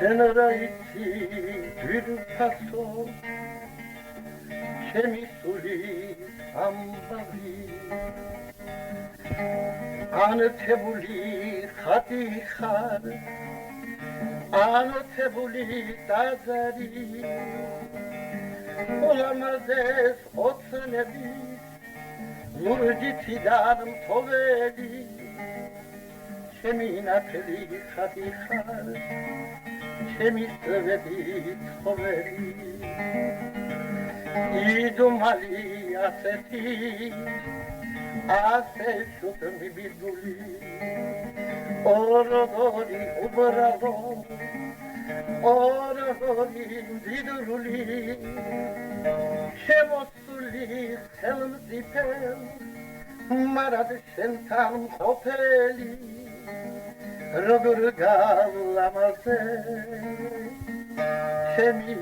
შენ რა იცი ძვირფასო ჩემი სული ამბავი ანთებული ხატი ხარ ანთებული ტაძარი ულამაზეს ოცნები ლურჯითიდან მთოველი ჩემი ნათელი ხატი ხარ ჩემი წვედი ცხოველი იდუმალი ასეთი ასე შუთმი ბიძული ორგორი უბრალო ორგორი დიდრული შემოსული ხელმწიფე მარად შენთან მყოფელი როგორ გავლამაზე ჩემი